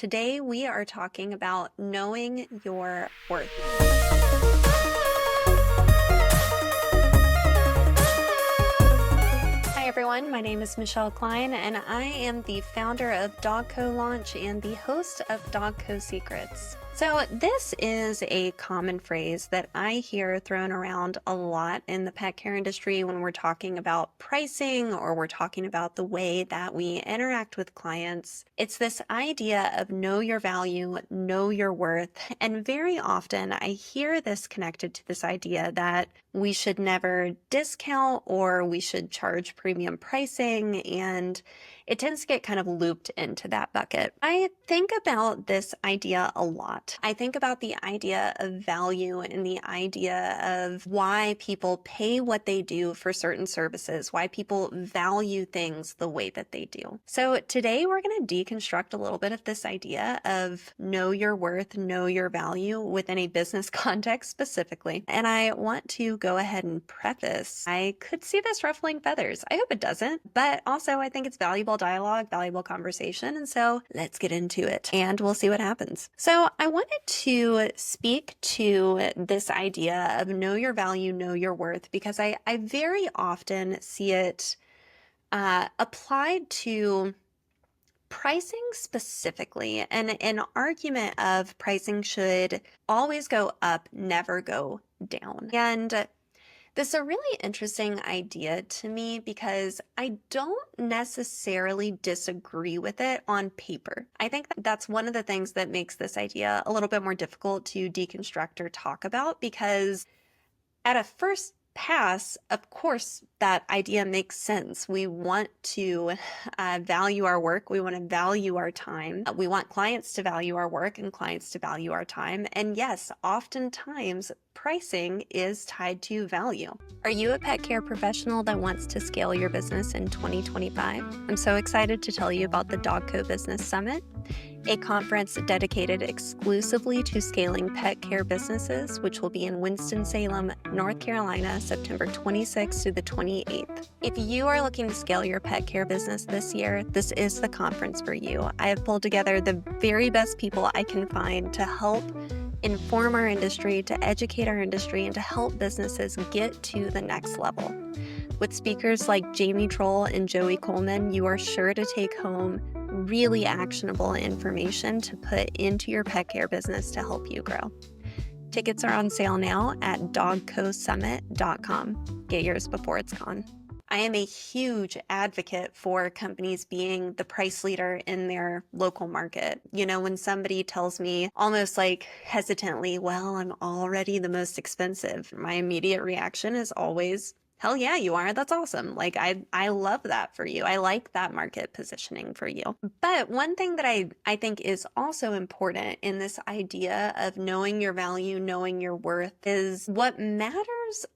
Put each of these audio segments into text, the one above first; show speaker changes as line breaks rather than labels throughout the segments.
today we are talking about knowing your worth. Hi everyone, my name is Michelle Kline and I am the founder of DogCo Launch and the host of DogCo Secrets. So this is a common phrase that I hear thrown around a lot in the pet care industry when we're talking about pricing or we're talking about the way that we interact with clients. It's this idea of know your value, know your worth, and very often I hear this connected to this idea that we should never discount or we should charge premium pricing, and it tends to get kind of looped into that bucket. I think about this idea a lot. I think about the idea of value and the idea of why people pay what they do for certain services, why people value things the way that they do. So today we're going to deconstruct a little bit of this idea of know your worth, know your value within a business context specifically. And I want to go ahead and preface, I could see this ruffling feathers. I hope it doesn't, but also I think it's valuable dialogue, valuable conversation. And so let's get into it and we'll see what happens. So I wanted to speak to this idea of know your value, know your worth, because I very often see it applied to pricing specifically, and an argument of pricing should always go up, never go down. And this is a really interesting idea to me because I don't necessarily disagree with it on paper. I think that's one of the things that makes this idea a little bit more difficult to deconstruct or talk about, because at a first pass, of course, that idea makes sense. We want to value our work. We want to value our time. We want clients to value our work and clients to value our time. And yes, oftentimes pricing is tied to value. Are you a pet care professional that wants to scale your business in 2025? I'm so excited to tell you about the DogCo Business Summit, a conference dedicated exclusively to scaling pet care businesses, which will be in Winston-Salem, North Carolina, September 26th through the 28th. If you are looking to scale your pet care business this year, this is the conference for you. I have pulled together the very best people I can find to help inform our industry, to educate our industry, and to help businesses get to the next level. With speakers like Jamie Troll and Joey Coleman, you are sure to take home really actionable information to put into your pet care business to help you grow. Tickets are on sale now at dogcosummit.com. Get yours before it's gone. I am a huge advocate for companies being the price leader in their local market. You know, when somebody tells me almost like hesitantly, well, I'm already the most expensive, my immediate reaction is always, hell yeah, you are. That's awesome. Like, I love that for you. I like that market positioning for you. But one thing that I think is also important in this idea of knowing your value, knowing your worth, is what matters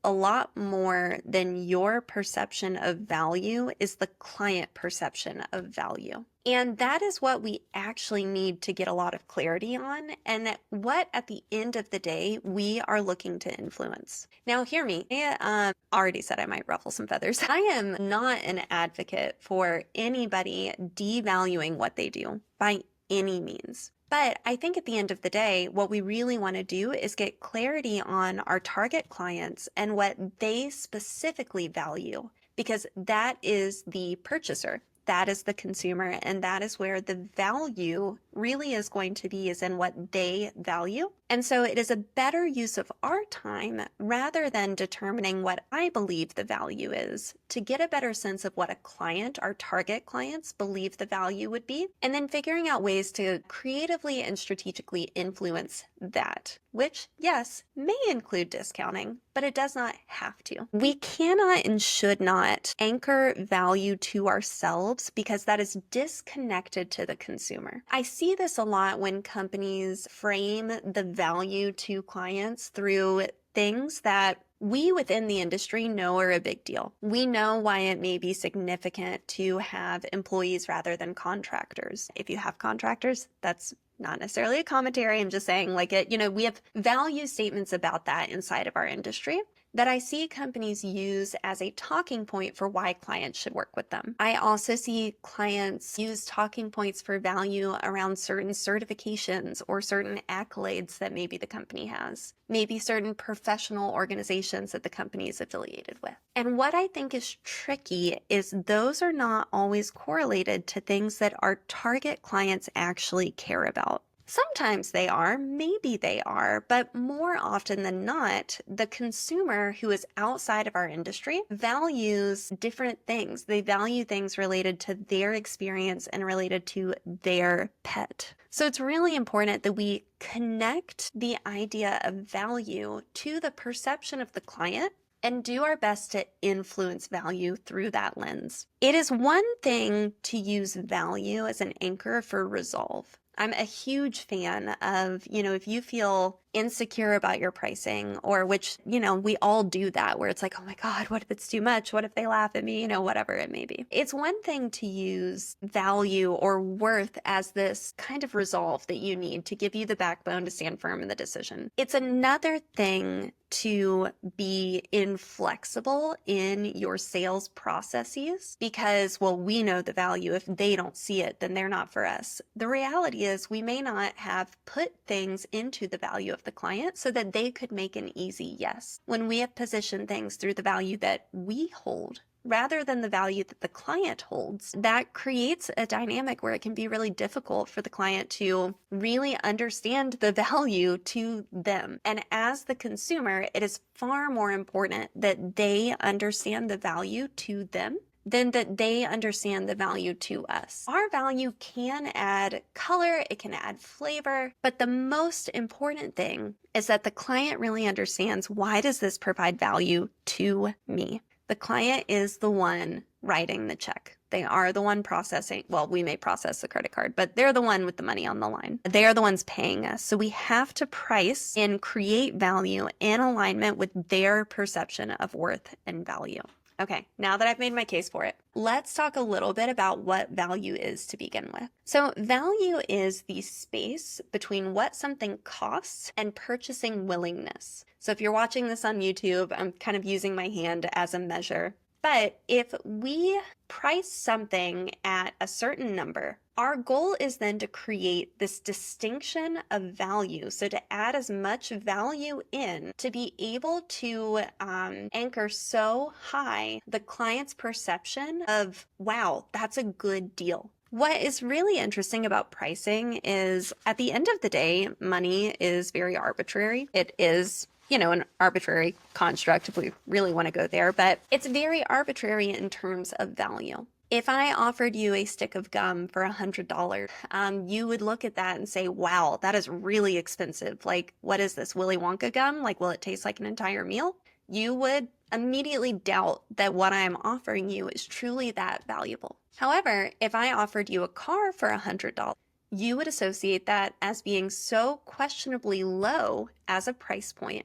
a lot more than your perception of value is the client perception of value. And that is what we actually need to get a lot of clarity on, and what at the end of the day we are looking to influence. Now hear me, I already said I might ruffle some feathers. I am not an advocate for anybody devaluing what they do by any means. But I think at the end of the day, what we really want to do is get clarity on our target clients and what they specifically value, because that is the purchaser. That is the consumer, and that is where the value really is going to be, is in what they value. And so it is a better use of our time rather than determining what I believe the value is, to get a better sense of what a client, our target clients, believe the value would be, and then figuring out ways to creatively and strategically influence that, which, yes, may include discounting, but it does not have to. We cannot and should not anchor value to ourselves because that is disconnected to the consumer. I see this a lot when companies frame the value to clients through things that we within the industry know are a big deal. We know why it may be significant to have employees rather than contractors. If you have contractors, that's not necessarily a commentary. I'm just saying, like, we have value statements about that inside of our industry. that I see companies use as a talking point for why clients should work with them. I also see clients use talking points for value around certain certifications or certain accolades that maybe the company has, maybe certain professional organizations that the company is affiliated with. And what I think is tricky is those are not always correlated to things that our target clients actually care about. Sometimes they are, maybe they are, but more often than not, the consumer who is outside of our industry values different things. They value things related to their experience and related to their pet. So it's really important that we connect the idea of value to the perception of the client and do our best to influence value through that lens. It is one thing to use value as an anchor for resolve. I'm a huge fan of, if you feel insecure about your pricing, or which, we all do that, where it's like, oh my God, what if it's too much? What if they laugh at me? Whatever it may be. It's one thing to use value or worth as this kind of resolve that you need to give you the backbone to stand firm in the decision. It's another thing to be inflexible in your sales processes because, well, we know the value. If they don't see it, then they're not for us. The reality is we may not have put things into the value of the client so that they could make an easy yes. When we have positioned things through the value that we hold, rather than the value that the client holds, that creates a dynamic where it can be really difficult for the client to really understand the value to them. And as the consumer, it is far more important that they understand the value to them than that they understand the value to us. Our value can add color, it can add flavor, but the most important thing is that the client really understands, why does this provide value to me? The client is the one writing the check. They are the one processing. Well, we may process the credit card, but they're the one with the money on the line. They are the ones paying us. So we have to price and create value in alignment with their perception of worth and value. Okay, now that I've made my case for it, let's talk a little bit about what value is to begin with. So value is the space between what something costs and purchasing willingness. So if you're watching this on YouTube, I'm kind of using my hand as a measure. But if we price something at a certain number, our goal is then to create this distinction of value. So to add as much value in to be able to anchor so high the client's perception of, wow, that's a good deal. What is really interesting about pricing is, at the end of the day, money is very arbitrary. It is an arbitrary construct if we really want to go there, but it's very arbitrary in terms of value. If I offered you a stick of gum for $100, you would look at that and say, wow, that is really expensive. Like, what is this, Willy Wonka gum? Like, will it taste like an entire meal? You would immediately doubt that what I'm offering you is truly that valuable. However, if I offered you a car for $100, you would associate that as being so questionably low as a price point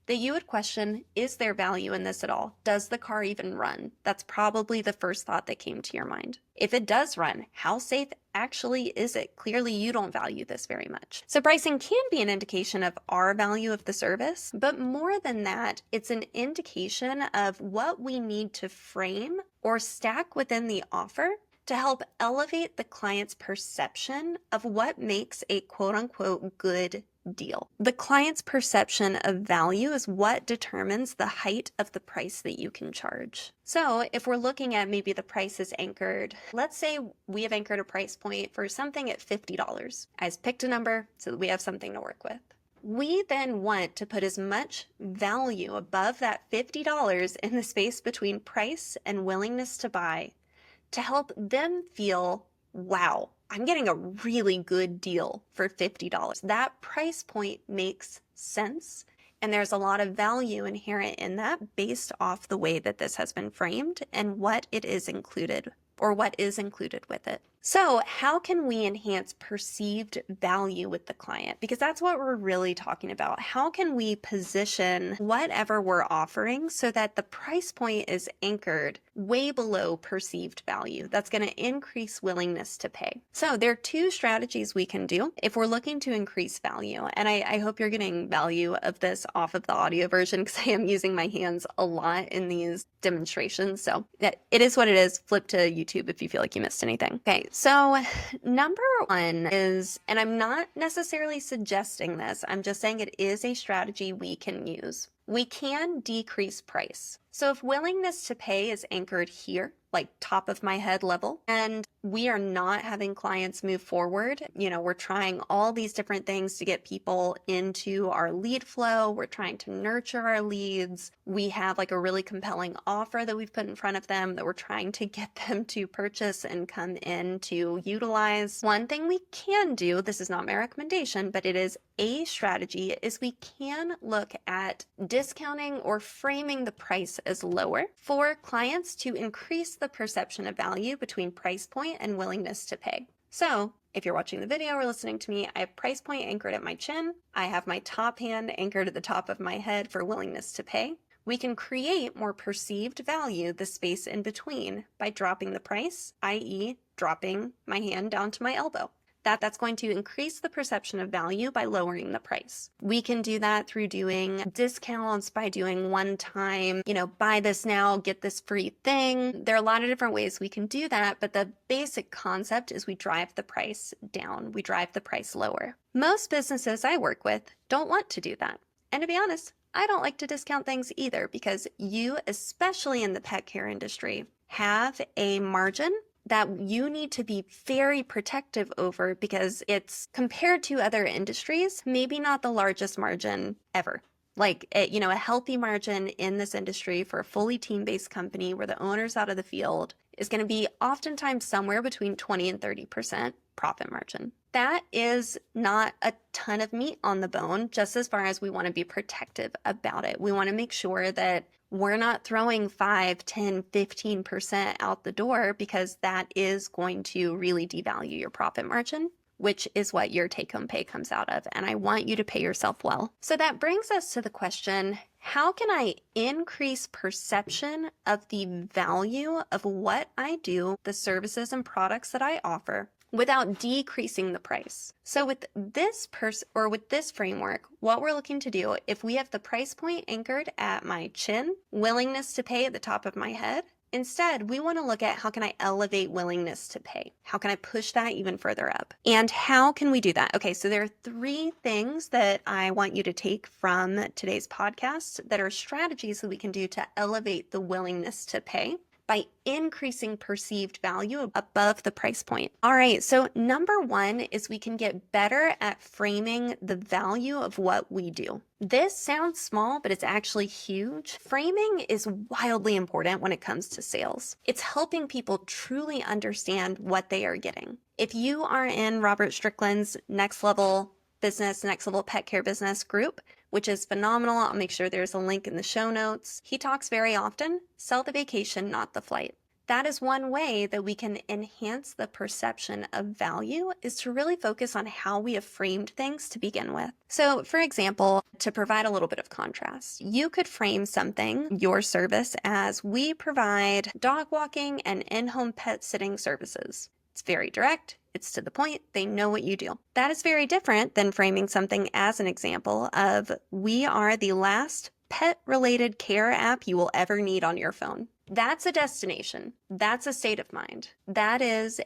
that you would question, is there value in this at all? Does the car even run? That's probably the first thought that came to your mind. If it does run, how safe actually is it? Clearly, you don't value this very much. So pricing can be an indication of our value of the service, but more than that, it's an indication of what we need to frame or stack within the offer to help elevate the client's perception of what makes a quote-unquote good deal. The client's perception of value is what determines the height of the price that you can charge. So if we're looking at maybe the price is anchored, let's say we have anchored a price point for something at $50. I just picked a number so that we have something to work with. We then want to put as much value above that $50 in the space between price and willingness to buy to help them feel, wow, I'm getting a really good deal for $50. That price point makes sense, and there's a lot of value inherent in that based off the way that this has been framed and what it is included, or what is included with it. So, how can we enhance perceived value with the client? Because that's what we're really talking about. How can we position whatever we're offering so that the price point is anchored way below perceived value? That's going to increase willingness to pay. So, there are two strategies we can do if we're looking to increase value. And I hope you're getting value of this off of the audio version because I am using my hands a lot in these demonstrations. So, it is what it is. Flip to YouTube if you feel like you missed anything. Okay. So, number one is, and I'm not necessarily suggesting this, I'm just saying it is a strategy we can use. We can decrease price. So, if willingness to pay is anchored here, like top of my head level, and we are not having clients move forward, we're trying all these different things to get people into our lead flow. We're trying to nurture our leads. We have like a really compelling offer that we've put in front of them that we're trying to get them to purchase and come in to utilize. One thing we can do, this is not my recommendation, but it is a strategy, is we can look at discounting or framing the price as lower for clients to increase the perception of value between price point and willingness to pay. So if you're watching the video or listening to me, I have price point anchored at my chin. I have my top hand anchored at the top of my head for willingness to pay. We can create more perceived value, the space in between, by dropping the price, i.e. dropping my hand down to my elbow. That's going to increase the perception of value by lowering the price. We can do that through doing discounts, by doing one-time, buy this now, get this free thing. There are a lot of different ways we can do that, but the basic concept is we drive the price down. We drive the price lower. Most businesses I work with don't want to do that. And to be honest, I don't like to discount things either because you, especially in the pet care industry, have a margin that you need to be very protective over because it's, compared to other industries, maybe not the largest margin ever. Like, a healthy margin in this industry for a fully team-based company where the owner's out of the field is going to be oftentimes somewhere between 20 and 30% profit margin. That is not a ton of meat on the bone, just as far as we want to be protective about it. We want to make sure that we're not throwing 5, 10, 15% out the door because that is going to really devalue your profit margin, which is what your take-home pay comes out of. And I want you to pay yourself well. So that brings us to the question, how can I increase perception of the value of what I do, the services and products that I offer, without decreasing the price? So with this framework, what we're looking to do, if we have the price point anchored at my chin, willingness to pay at the top of my head, instead, we want to look at how can I elevate willingness to pay? How can I push that even further up? And how can we do that? Okay, so there are 3 things that I want you to take from today's podcast that are strategies that we can do to elevate the willingness to pay by increasing perceived value above the price point. All right, so number 1 is we can get better at framing the value of what we do. This sounds small, but it's actually huge. Framing is wildly important when it comes to sales. It's helping people truly understand what they are getting. If you are in Robert Strickland's Next Level Pet Care Business group, which is phenomenal. I'll make sure there's a link in the show notes. He talks very often, sell the vacation, not the flight. That is one way that we can enhance the perception of value, is to really focus on how we have framed things to begin with. So for example, to provide a little bit of contrast, you could frame something, your service, as we provide dog walking and in-home pet sitting services. It's very direct. It's to the point. They know what you do. That is very different than framing something as an example of, we are the last pet-related care app you will ever need on your phone. That's a destination. That's a state of mind. That is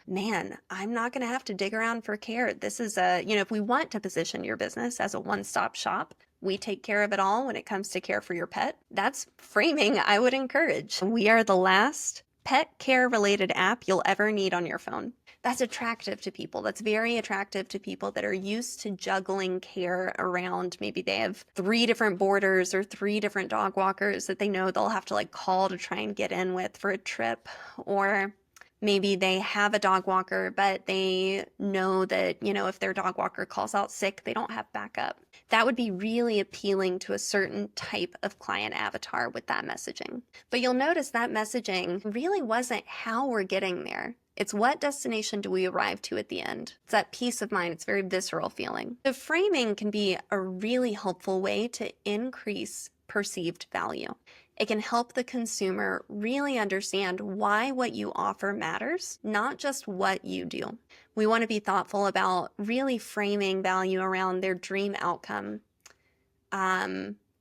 man, I'm not going to have to dig around for care. This is if we want to position your business as a one-stop shop, we take care of it all when it comes to care for your pet. That's framing I would encourage. We are the last pet care related app you'll ever need on your phone. That's attractive to people. That's very attractive to people that are used to juggling care around. Maybe they have 3 different boarders or 3 different dog walkers that they know they'll have to call to try and get in with for a trip. Or maybe they have a dog walker, but they know that, if their dog walker calls out sick, they don't have backup. That would be really appealing to a certain type of client avatar with that messaging. But you'll notice that messaging really wasn't how we're getting there. It's what destination do we arrive to at the end? It's that peace of mind. It's a very visceral feeling. The framing can be a really helpful way to increase perceived value. It can help the consumer really understand why what you offer matters, not just what you do. We want to be thoughtful about really framing value around their dream outcome,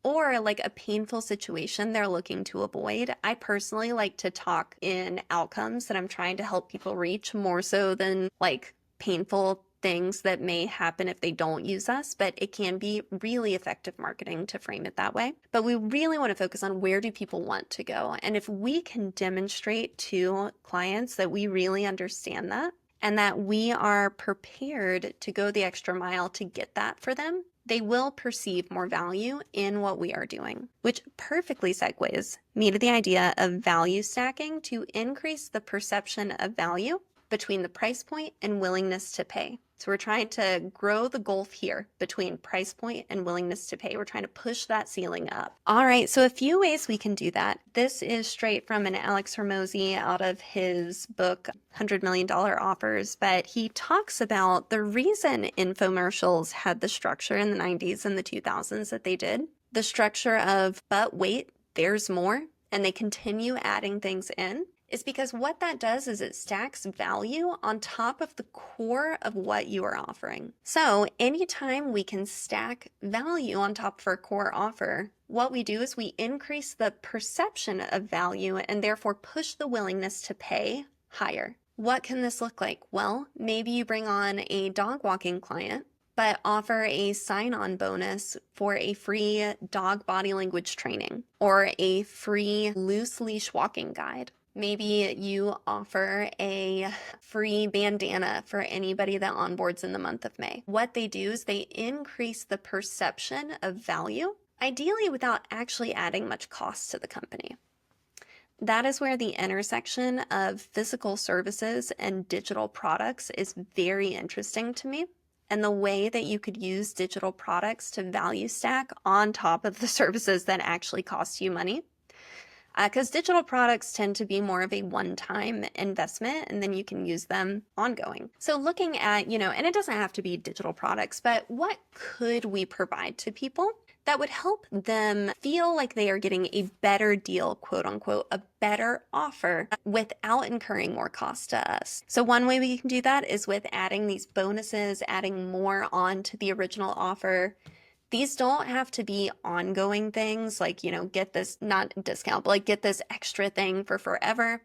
or like a painful situation they're looking to avoid. I personally like to talk in outcomes that I'm trying to help people reach more so than like painful things that may happen if they don't use us, but it can be really effective marketing to frame it that way. But we really want to focus on where do people want to go. And if we can demonstrate to clients that we really understand that and that we are prepared to go the extra mile to get that for them, they will perceive more value in what we are doing, which perfectly segues me to the idea of value stacking to increase the perception of value between the price point and willingness to pay. So we're trying to grow the gulf here between price point and willingness to pay. We're trying to push that ceiling up. All right, so a few ways we can do that. This is straight from an Alex Hormozi out of his book, $100 Million Offers, but he talks about the reason infomercials had the structure in the 90s and the 2000s that they did. The structure of, but wait, there's more, and they continue adding things in, is because what that does is it stacks value on top of the core of what you are offering. So anytime we can stack value on top of our core offer, what we do is we increase the perception of value and therefore push the willingness to pay higher. What can this look like? Well, maybe you bring on a dog walking client, but offer a sign-on bonus for a free dog body language training or a free loose leash walking guide. Maybe you offer a free bandana for anybody that onboards in the month of May. What they do is they increase the perception of value, ideally without actually adding much cost to the company. That is where the intersection of physical services and digital products is very interesting to me. And the way that you could use digital products to value stack on top of the services that actually cost you money. Because digital products tend to be more of a one-time investment and then you can use them ongoing. So looking at, and it doesn't have to be digital products, but what could we provide to people that would help them feel like they are getting a better deal, quote unquote, a better offer without incurring more cost to us? So one way we can do that is with adding these bonuses, adding more on to the original offer. These don't have to be ongoing things like, get this, not discount, but like get this extra thing for forever.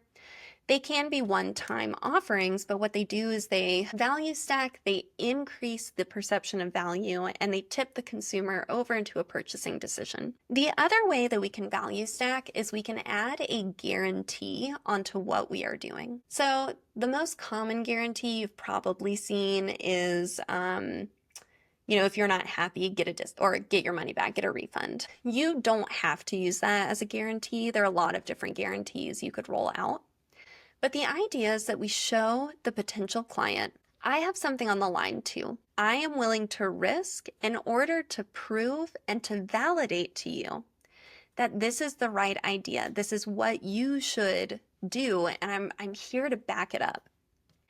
They can be one-time offerings, but what they do is they value stack, they increase the perception of value, and they tip the consumer over into a purchasing decision. The other way that we can value stack is we can add a guarantee onto what we are doing. So the most common guarantee you've probably seen is, if you're not happy, get your money back, get a refund. You don't have to use that as a guarantee. There are a lot of different guarantees you could roll out. But the idea is that we show the potential client, I have something on the line too. I am willing to risk in order to prove and to validate to you that this is the right idea. This is what you should do, and I'm here to back it up.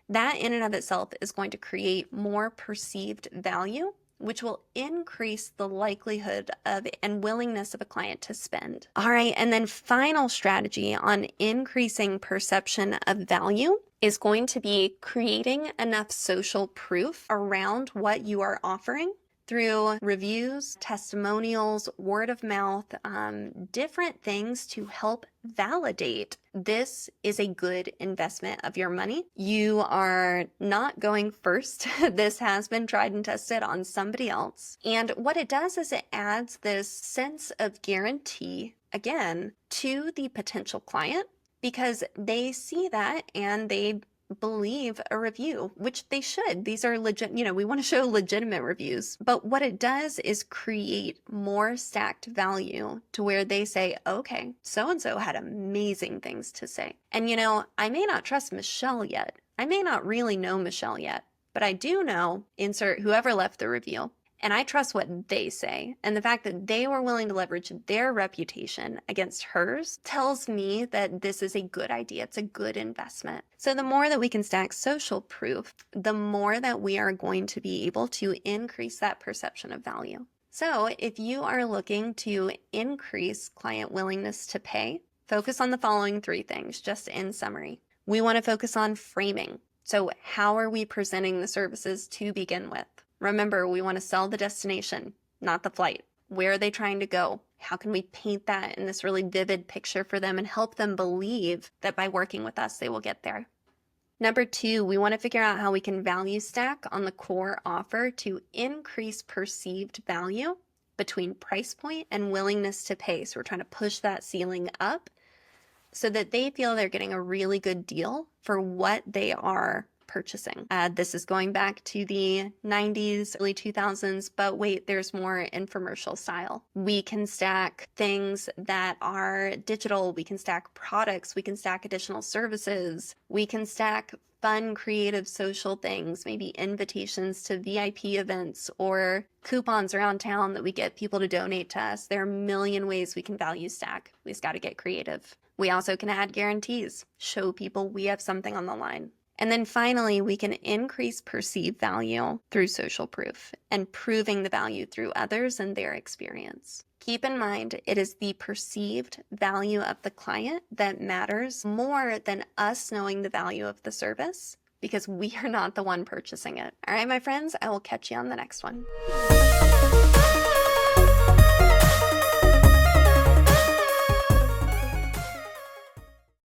That in and of itself is going to create more perceived value, which will increase the likelihood of and willingness of a client to spend. All right, and then final strategy on increasing perception of value is going to be creating enough social proof around what you are offering through reviews, testimonials, word of mouth, different things to help validate this is a good investment of your money. You are not going first. This has been tried and tested on somebody else. And what it does is it adds this sense of guarantee, again, to the potential client because they see that and they believe a review, which they should. These are legit, we want to show legitimate reviews. But what it does is create more stacked value to where they say, okay, so-and-so had amazing things to say. And I may not trust Michelle yet. I may not really know Michelle yet, but I do know, insert whoever left the review. And I trust what they say. And the fact that they were willing to leverage their reputation against hers tells me that this is a good idea. It's a good investment. So the more that we can stack social proof, the more that we are going to be able to increase that perception of value. So if you are looking to increase client willingness to pay, focus on the following 3 things, just in summary. We want to focus on framing. So how are we presenting the services to begin with? Remember, we want to sell the destination, not the flight. Where are they trying to go? How can we paint that in this really vivid picture for them and help them believe that by working with us, they will get there? Number 2, we want to figure out how we can value stack on the core offer to increase perceived value between price point and willingness to pay. So we're trying to push that ceiling up so that they feel they're getting a really good deal for what they are purchasing. This is going back to the 90s, early 2000s, but wait, there's more infomercial style. We can stack things that are digital. We can stack products. We can stack additional services. We can stack fun, creative, social things, maybe invitations to VIP events or coupons around town that we get people to donate to us. There are a million ways we can value stack. We just got to get creative. We also can add guarantees, show people we have something on the line. And then finally, we can increase perceived value through social proof and proving the value through others and their experience. Keep in mind, it is the perceived value of the client that matters more than us knowing the value of the service, because we are not the one purchasing it. All right, my friends, I will catch you on the next one.